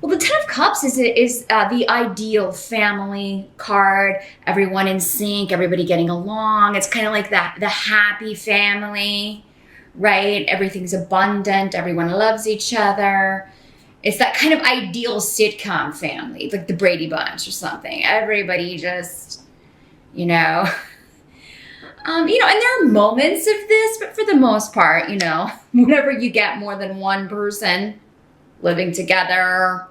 Well, the Ten of Cups is the ideal family card. Everyone in sync, everybody getting along. It's kind of like that, the happy family, right? Everything's abundant. Everyone loves each other. It's that kind of ideal sitcom family, like the Brady Bunch or something. Everybody just, you know, and there are moments of this, but for the most part, whenever you get more than one person living together,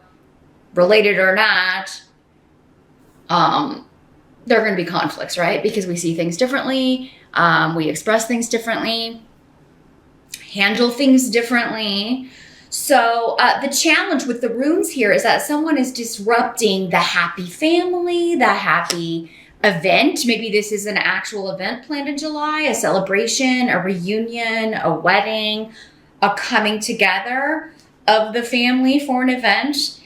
related or not, there are going to be conflicts, right? Because we see things differently, we express things differently, handle things differently. So the challenge with the runes here is that someone is disrupting the happy family, the happy event. Maybe this is an actual event planned in July, a celebration, a reunion, a wedding, a coming together of the family for an event.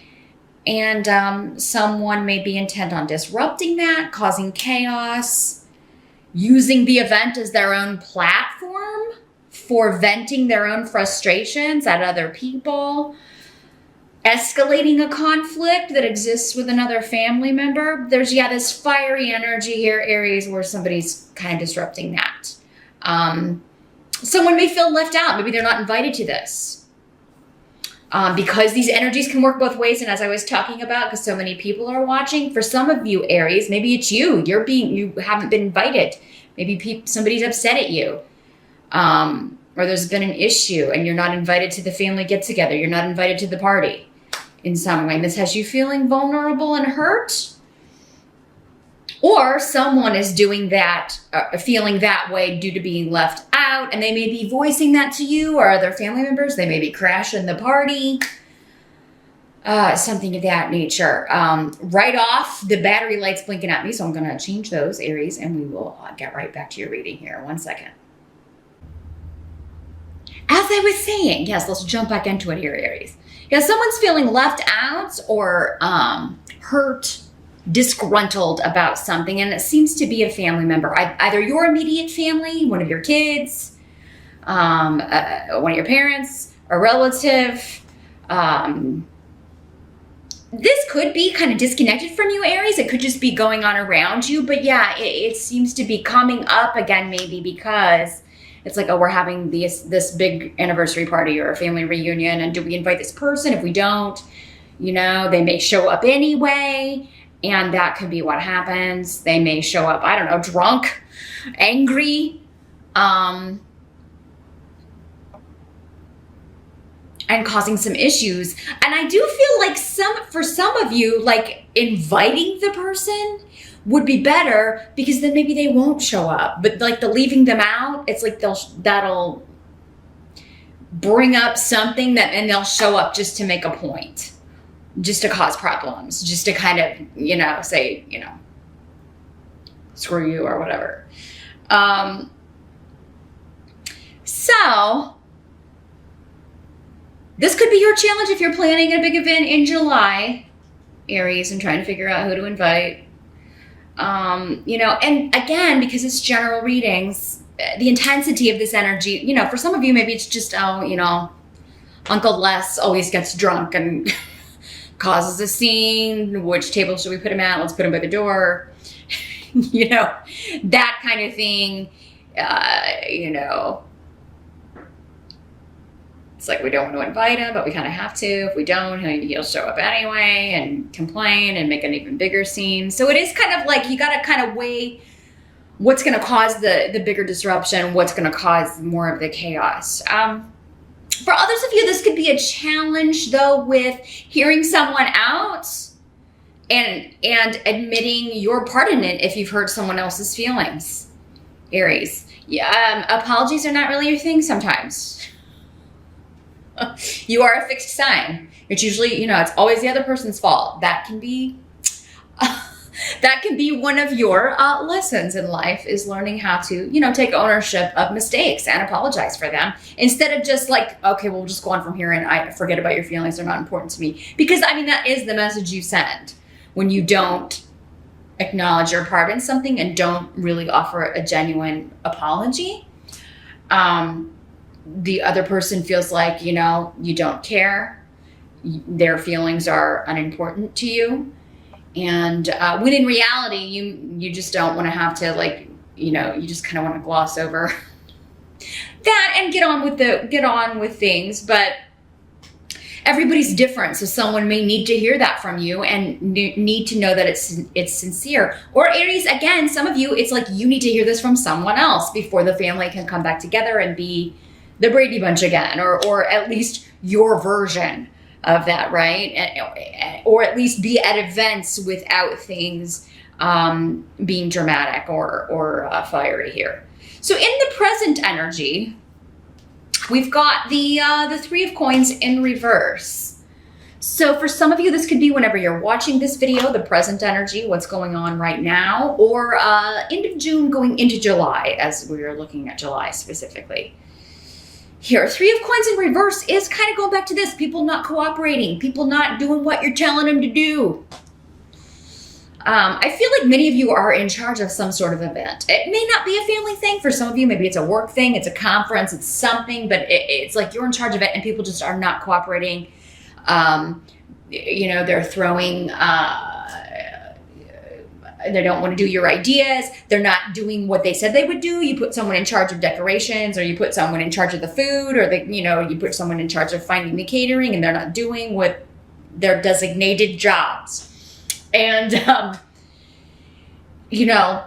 And someone may be intent on disrupting that, causing chaos, using the event as their own platform for venting their own frustrations at other people, escalating a conflict that exists with another family member. There's, this fiery energy here, Aries, where somebody's kind of disrupting that. Someone may feel left out. Maybe they're not invited to this. Because these energies can work both ways. And as I was talking about, because so many people are watching, for some of you, Aries, maybe it's you. You haven't been invited. Maybe somebody's upset at you. Or there's been an issue and you're not invited to the family get-together. You're not invited to the party in some way. And this has you feeling vulnerable and hurt. Or someone is doing that, feeling that way due to being left out, and they may be voicing that to you or other family members. They may be crashing the party, something of that nature. Right off, the battery light's blinking at me, so I'm going to change those, Aries, and we will get right back to your reading here. 1 second. As I was saying, yes, let's jump back into it here, Aries. Someone's feeling left out or hurt, disgruntled about something, and it seems to be a family member, either your immediate family, one of your kids, one of your parents, a relative. This could be kind of disconnected from you, Aries. It could just be going on around you, but it seems to be coming up again, maybe because it's like, oh, we're having this big anniversary party or a family reunion, and do we invite this person? If we don't, they may show up anyway. And that could be what happens. They may show up, I don't know, drunk, angry, and causing some issues. And I do feel like for some of you, like inviting the person would be better, because then maybe they won't show up. But like the leaving them out, it's like that'll bring up something and they'll show up just to make a point. Just to cause problems, just to kind of, say, screw you or whatever. So this could be your challenge if you're planning a big event in July, Aries, and trying to figure out who to invite. And again, because it's general readings, the intensity of this energy, for some of you, maybe it's just, Uncle Les always gets drunk and causes a scene. Which table should we put him at? Let's put him by the door. That kind of thing. It's like we don't want to invite him, but we kind of have to. If we don't, he'll show up anyway and complain and make an even bigger scene. So it is kind of like you got to kind of weigh what's going to cause the bigger disruption, what's going to cause more of the chaos. For others of you, this could be a challenge, though, with hearing someone out and admitting your part in it if you've hurt someone else's feelings, Aries. Apologies are not really your thing sometimes. You are a fixed sign. It's usually, it's always the other person's fault. That can be one of your lessons in life, is learning how to, take ownership of mistakes and apologize for them, instead of just like, okay, we'll just go on from here and I forget about your feelings. They're not important to me. Because that is the message you send when you don't acknowledge your part in something and don't really offer a genuine apology. The other person feels like, you don't care. their feelings are unimportant to you. And when in reality, you just don't want to have to, like, you know, you just kind of want to gloss over that and get on with things. But everybody's different, so someone may need to hear that from you and need to know that it's sincere. Or Aries, again, some of you, it's like you need to hear this from someone else before the family can come back together and be the Brady Bunch again, or at least your version of that, right? Or at least be at events without things being dramatic or fiery here. So in the present energy, we've got the Three of Coins in reverse. So for some of you, this could be whenever you're watching this video, the present energy, what's going on right now, or end of June going into July, as we're looking at July specifically. Here, Three of Coins in reverse is kind of going back to this, people not cooperating, people not doing what you're telling them to do. I feel like many of you are in charge of some sort of event. It may not be a family thing. For some of you, maybe it's a work thing, it's a conference, it's something, but it's like you're in charge of it and people just are not cooperating. You know, they're throwing, they don't want to do your ideas. They're not doing what they said they would do. You put someone in charge of decorations, or you put someone in charge of the food, or you put someone in charge of finding the catering, and they're not doing what their designated jobs. And, you know,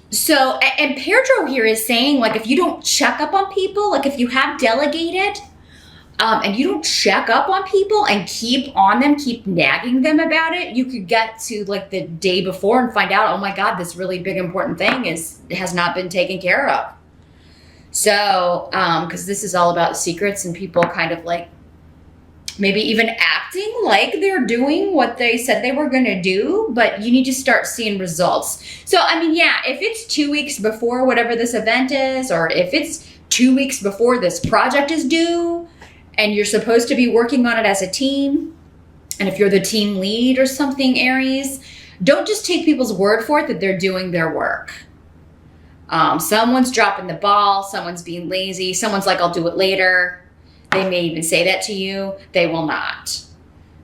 so, and Pedro here is saying, like, if you don't check up on people, like if you have delegated, and you don't check up on people and keep on them, keep nagging them about it, you could get to like the day before and find out, oh my God, this really big important thing has not been taken care of. So, because this is all about secrets and people kind of like maybe even acting like they're doing what they said they were going to do, but you need to start seeing results. So, I mean, yeah, if it's 2 weeks before whatever this event is, or if it's 2 weeks before this project is due, and you're supposed to be working on it as a team, and if you're the team lead or something, Aries, don't just take people's word for it that they're doing their work. Someone's dropping the ball, someone's being lazy, someone's like, I'll do it later. They may even say that to you. They will not.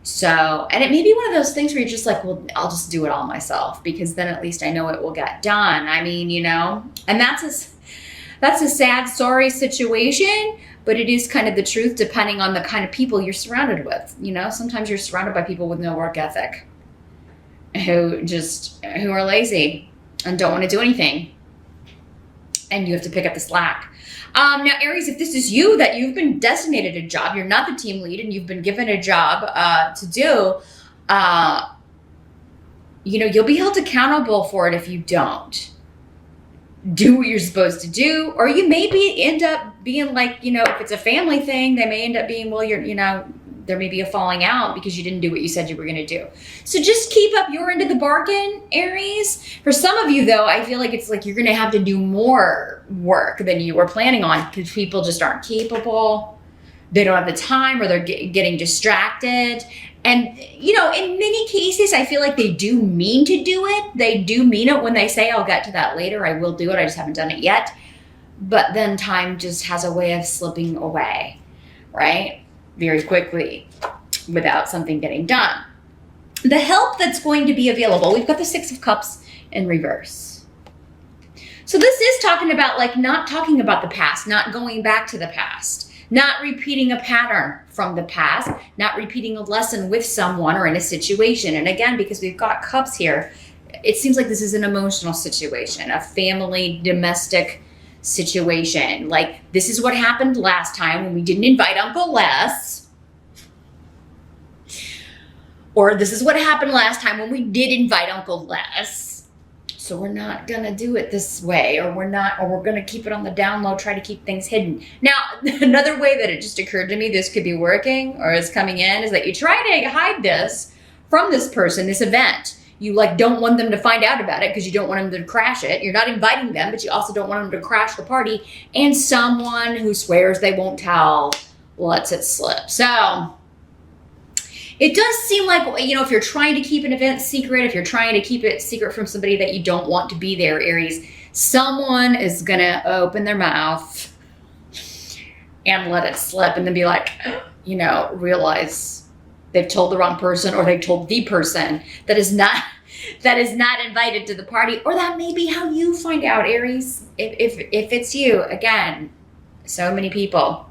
So, and it may be one of those things where you're just like, well, I'll just do it all myself, because then at least I know it will get done. I mean, you know, and that's a sad, sorry situation, but it is kind of the truth depending on the kind of people you're surrounded with. You know, sometimes you're surrounded by people with no work ethic who are lazy and don't want to do anything. And you have to pick up the slack. Now, Aries, if this is you, that you've been designated a job, you're not the team lead and you've been given a job to do, you know, you'll be held accountable for it if you don't do what you're supposed to do. Or you maybe end up being like, you know, if it's a family thing, they may end up being, well, you're, you know, there may be a falling out because you didn't do what you said you were going to do. So just keep up your end of the bargain, Aries. For some of you, though, I feel like it's like you're going to have to do more work than you were planning on because people just aren't capable. They don't have the time, or they're getting distracted. And, you know, in many cases, I feel like they do mean to do it. They do mean it when they say, I'll get to that later. I will do it. I just haven't done it yet. But then time just has a way of slipping away, right? Very quickly without something getting done. The help that's going to be available, we've got the Six of Cups in reverse. So this is talking about like not talking about the past, not going back to the past, not repeating a pattern from the past, not repeating a lesson with someone or in a situation. And again, because we've got cups here, it seems like this is an emotional situation, a family, domestic situation. Like, this is what happened last time when we didn't invite Uncle Les. Or this is what happened last time when we did invite Uncle Les. So we're not going to do it this way, or we're going to keep it on the down low, try to keep things hidden. Now, another way that it just occurred to me this could be working or is coming in is that you try to hide this from this person, this event. You like don't want them to find out about it because you don't want them to crash it. You're not inviting them, but you also don't want them to crash the party. And someone who swears they won't tell lets it slip. So it does seem like, you know, if you're trying to keep an event secret, if you're trying to keep it secret from somebody that you don't want to be there, Aries, someone is going to open their mouth and let it slip and then be like, you know, realize they've told the wrong person, or they've told the person that is not invited to the party, or that may be how you find out, Aries. If it's you, again, so many people,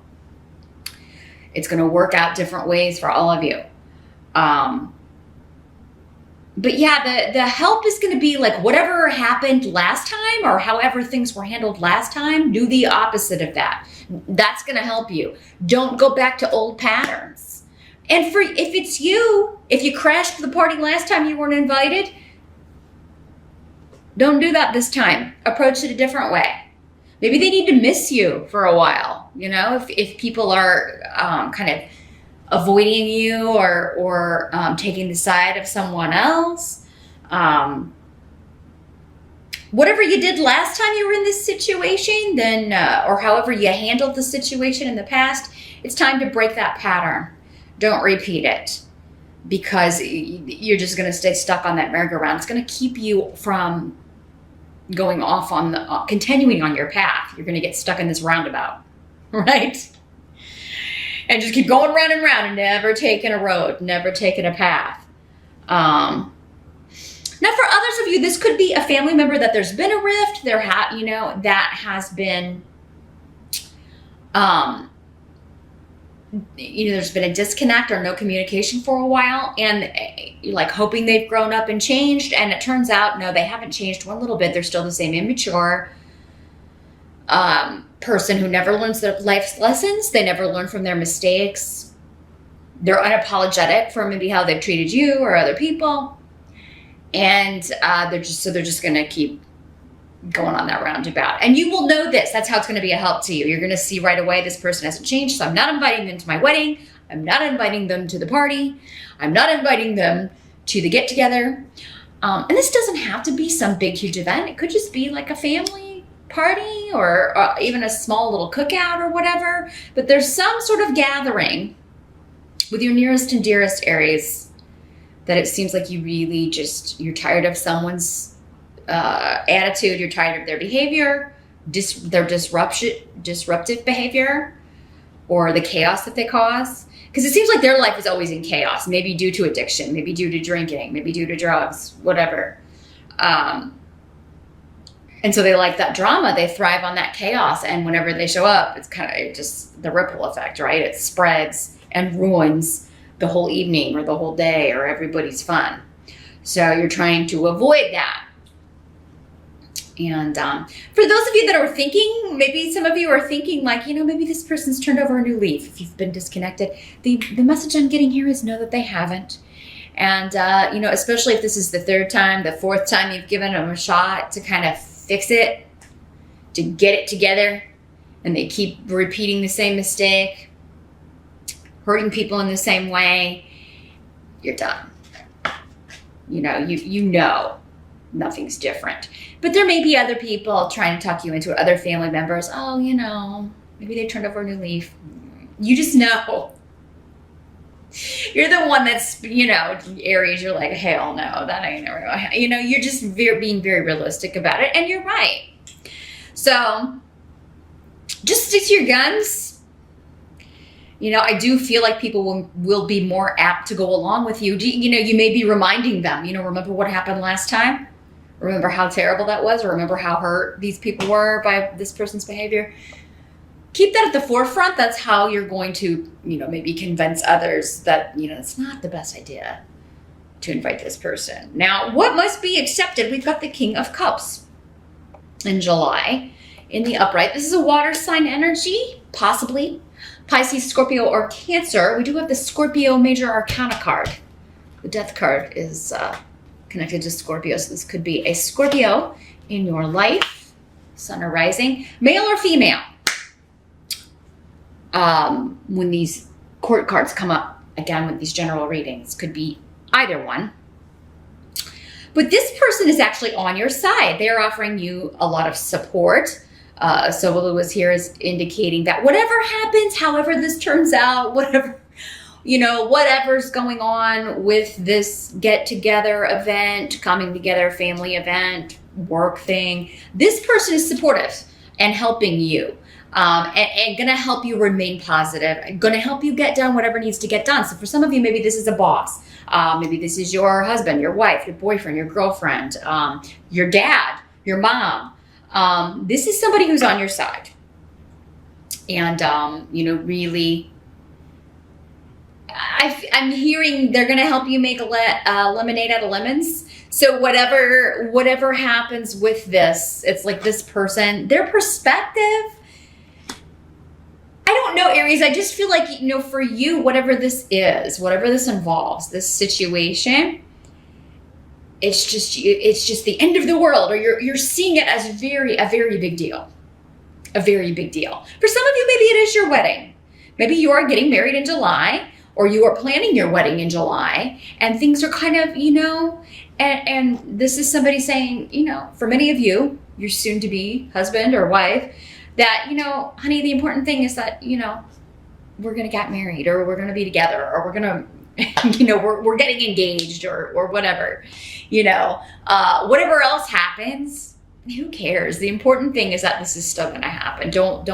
it's going to work out different ways for all of you. But yeah, the help is going to be like whatever happened last time, or however things were handled last time, do the opposite of that. That's going to help you. Don't go back to old patterns. And if it's you, if you crashed the party last time you weren't invited, don't do that this time. Approach it a different way. Maybe they need to miss you for a while. You know, if people are kind of avoiding you, or taking the side of someone else. Whatever you did last time you were in this situation, then, or however you handled the situation in the past, it's time to break that pattern. Don't repeat it, because you're just going to stay stuck on that merry-go-round. It's going to keep you from going off on continuing on your path. You're going to get stuck in this roundabout, right? And just keep going round and round and never taking a road, never taking a path. Now, for others of you, this could be a family member that there's been a rift. That has been, there's been a disconnect or no communication for a while, and you're like hoping they've grown up and changed, and it turns out, no, they haven't changed one little bit. They're still the same immature person who never learns their life's lessons. They never learn from their mistakes. They're unapologetic for maybe how they've treated you or other people. And they're just going to keep going on that roundabout. And you will know this. That's how it's going to be a help to you. You're going to see right away, this person hasn't changed. So I'm not inviting them to my wedding. I'm not inviting them to the party. I'm not inviting them to the get together. And this doesn't have to be some big, huge event. It could just be like a family party, or even a small little cookout or whatever. But there's some sort of gathering with your nearest and dearest Aries that it seems like you really you're tired of someone's attitude. You're tired of their behavior, their disruptive behavior, or the chaos that they cause. Because it seems like their life is always in chaos, maybe due to addiction, maybe due to drinking, maybe due to drugs, whatever. And so they like that drama. They thrive on that chaos. And whenever they show up, it's kind of just the ripple effect, right? It spreads and ruins the whole evening or the whole day or everybody's fun. So you're trying to avoid that. And for those of you that are thinking, maybe some of you are thinking like, maybe this person's turned over a new leaf. If you've been disconnected, the message I'm getting here is no, that they haven't. And, especially if this is the third time, the fourth time you've given them a shot to kind of fix it, to get it together, and they keep repeating the same mistake, hurting people in the same way, you're done. You know nothing's different. But there may be other people trying to talk you into it, other family members. Oh, maybe they turned over a new leaf. You just know. You're the one that's, Aries, you're like, hell no, that ain't never going to happen. You're just being very realistic about it. And you're right. So just stick to your guns. I do feel like people will be more apt to go along with you. You may be reminding them, remember what happened last time? Remember how terrible that was? Or remember how hurt these people were by this person's behavior? Keep that at the forefront. That's how you're going to, maybe convince others that, it's not the best idea to invite this person. Now, what must be accepted? We've got the King of Cups in July in the upright. This is a water sign energy, possibly Pisces, Scorpio, or Cancer. We do have the Scorpio Major Arcana card. The Death card is connected to Scorpio, so this could be a Scorpio in your life, sun or rising, male or female. When these court cards come up, again, with these general readings, could be either one. But this person is actually on your side. They're offering you a lot of support. So what Lewis here is indicating that whatever happens, however this turns out, whatever's going on with this get-together event, coming together, family event, work thing, this person is supportive and helping you. and going to help you remain positive, and going to help you get done whatever needs to get done. So for some of you, maybe this is a boss. Maybe this is your husband, your wife, your boyfriend, your girlfriend, your dad, your mom. This is somebody who's on your side. And, really, I'm hearing they're going to help you make a lemonade out of lemons. So whatever happens with this, it's like this person, their perspective, I don't know, Aries, I just feel like, for you, whatever this is, whatever this involves, this situation, it's just the end of the world, or you're seeing it as a very big deal. A very big deal. For some of you, maybe it is your wedding. Maybe you are getting married in July, or you are planning your wedding in July, and things are kind of, and this is somebody saying, for many of you, your soon-to-be husband or wife, that, honey, the important thing is that, we're going to get married, or we're going to be together, or we're going to, we're getting engaged, or whatever, whatever else happens, who cares? The important thing is that this is still going to happen. Don't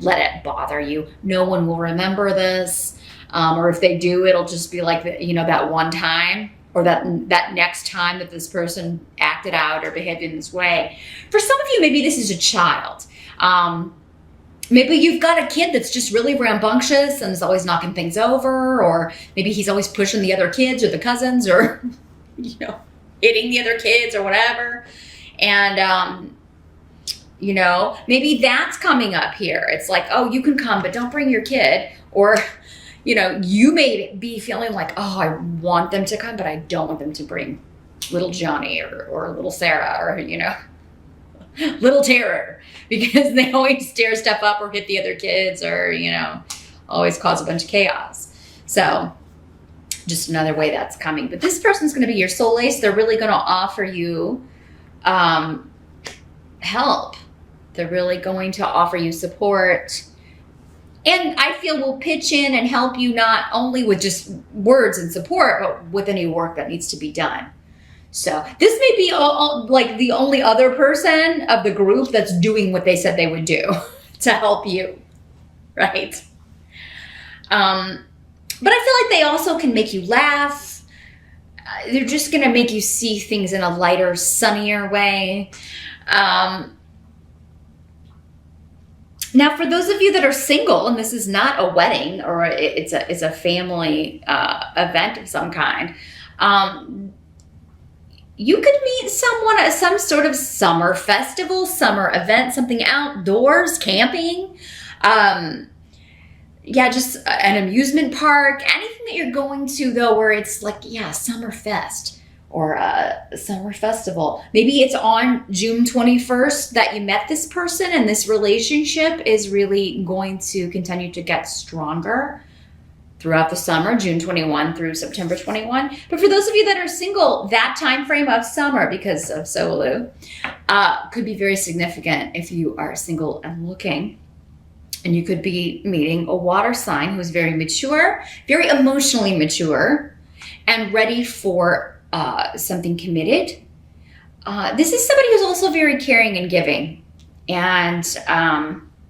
let it bother you. No one will remember this. Or if they do, it'll just be like, that one time, or that next time that this person acted out or behaved in this way. For some of you, maybe this is a child. Maybe you've got a kid that's just really rambunctious and is always knocking things over, or maybe he's always pushing the other kids or the cousins, or, hitting the other kids or whatever. And, maybe that's coming up here. It's like, oh, you can come, but don't bring your kid. Or, you may be feeling like, oh, I want them to come, but I don't want them to bring little Johnny or little Sarah or, little Terror, because they always stir stuff up or hit the other kids, or, always cause a bunch of chaos. So just another way that's coming. But this person's going to be your soulmate. So they're really going to offer you help. They're really going to offer you support. And I feel will pitch in and help you not only with just words and support, but with any work that needs to be done. So this may be like the only other person of the group that's doing what they said they would do to help you, right? But I feel like they also can make you laugh. They're just going to make you see things in a lighter, sunnier way. Now, for those of you that are single, and this is not a wedding, or it's a family event of some kind, you could meet someone at some sort of summer festival, summer event, something outdoors, camping. Just an amusement park, anything that you're going to, though, where it's like, summer fest or a summer festival. Maybe it's on June 21st that you met this person, and this relationship is really going to continue to get stronger throughout the summer, June 21 through September 21. But for those of you that are single, that time frame of summer, because of Solu, could be very significant if you are single and looking. And you could be meeting a water sign who's very mature, very emotionally mature, and ready for something committed. This is somebody who's also very caring and giving. And,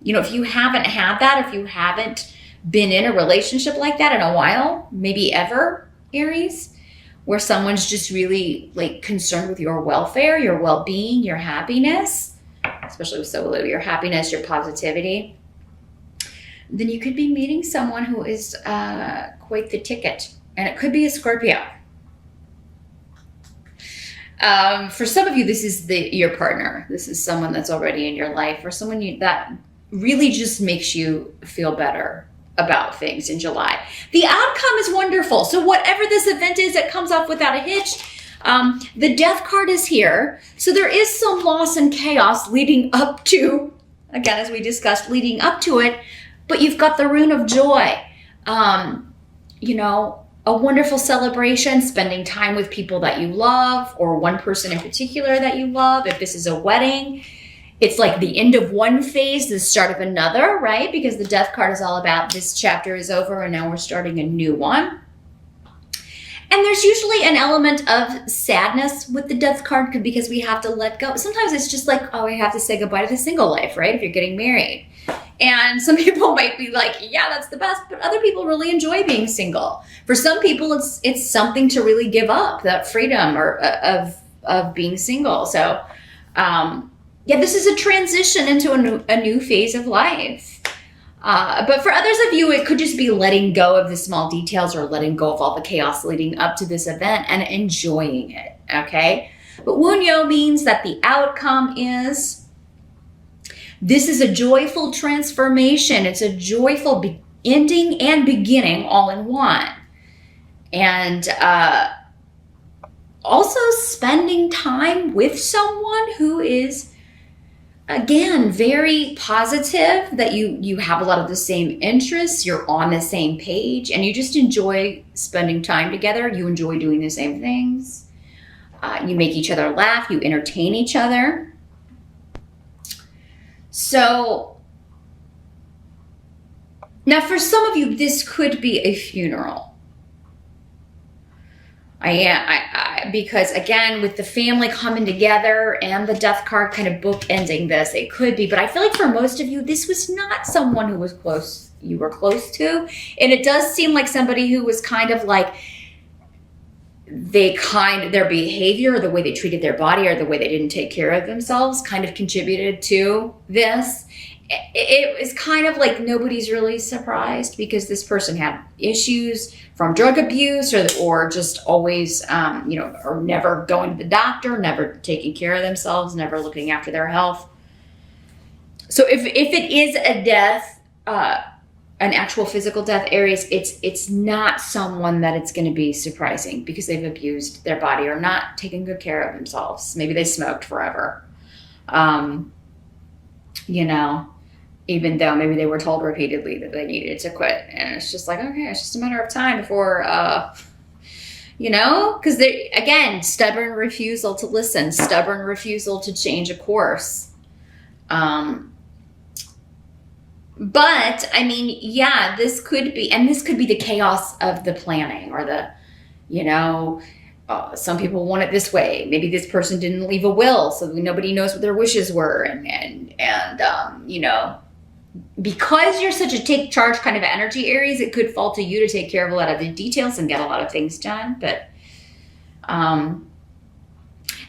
if you haven't had that, if you haven't been in a relationship like that in a while, maybe ever, Aries, where someone's just really like concerned with your welfare, your well-being, your happiness, especially with Solu, your happiness, your positivity, then you could be meeting someone who is quite the ticket. And it could be a Scorpio. For some of you, this is your partner. This is someone that's already in your life, or someone that really just makes you feel better about things in July. The outcome is wonderful. So whatever this event is, it comes off without a hitch. The death card is here. So there is some loss and chaos leading up to, again, as we discussed, leading up to it. But you've got the rune of joy. A wonderful celebration, spending time with people that you love, or one person in particular that you love. If this is a wedding, it's like the end of one phase, the start of another, right? Because the death card is all about this chapter is over and now we're starting a new one. And there's usually an element of sadness with the death card because we have to let go. Sometimes it's just like, oh, we have to say goodbye to the single life, right? If you're getting married. And some people might be like, yeah, that's the best. But other people really enjoy being single. For some people, it's something to really give up, that freedom of being single. So, this is a transition into a new phase of life. But for others of you, it could just be letting go of the small details or letting go of all the chaos leading up to this event and enjoying it, okay? But Wunyo means that the outcome is, this is a joyful transformation. It's a joyful ending and beginning all in one. And also spending time with someone who is, again, very positive, that you have a lot of the same interests, you're on the same page, and you just enjoy spending time together. You enjoy doing the same things. You make each other laugh. You entertain each other. So now for some of you, this could be a funeral. Because again, with the family coming together and the death card kind of bookending this, it could be. But I feel like for most of you, this was not someone who was close, you were close to. And it does seem like somebody who was kind of like, their behavior, or the way they treated their body, or the way they didn't take care of themselves kind of contributed to this. It was kind of like nobody's really surprised because this person had issues from drug abuse or just always, or never going to the doctor, never taking care of themselves, never looking after their health. So if it is a death, an actual physical death, Aries, it's not someone that it's going to be surprising because they've abused their body or not taken good care of themselves. Maybe they smoked forever. Even though maybe they were told repeatedly that they needed to quit. And it's just like, okay, it's just a matter of time before, because they, again, stubborn refusal to listen, stubborn refusal to change a course. But I mean, this could be the chaos of the planning or the, some people want it this way. Maybe this person didn't leave a will, so nobody knows what their wishes were. And because you're such a take charge kind of energy, Aries, it could fall to you to take care of a lot of the details and get a lot of things done. But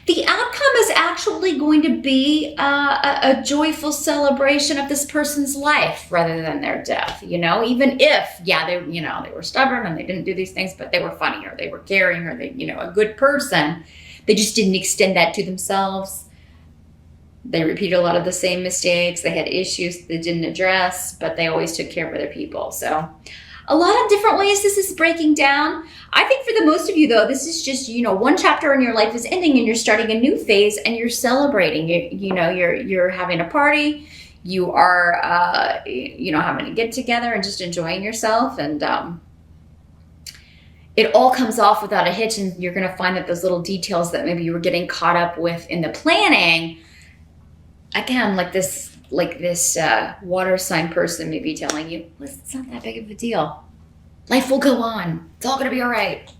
the outcome is actually going to be a joyful celebration of this person's life rather than their death, even if, they were stubborn and they didn't do these things, but they were funny or they were caring or they, a good person. They just didn't extend that to themselves. They repeated a lot of the same mistakes. They had issues they didn't address, but they always took care of other people. So a lot of different ways this is breaking down. I think for the most of you, though, this is just, one chapter in your life is ending and you're starting a new phase and you're celebrating. You're having a party. You are, having a get together and just enjoying yourself. And it all comes off without a hitch. And you're going to find that those little details that maybe you were getting caught up with in the planning, again, like this water sign person may be telling you, listen, it's not that big of a deal. Life will go on. It's all going to be all right.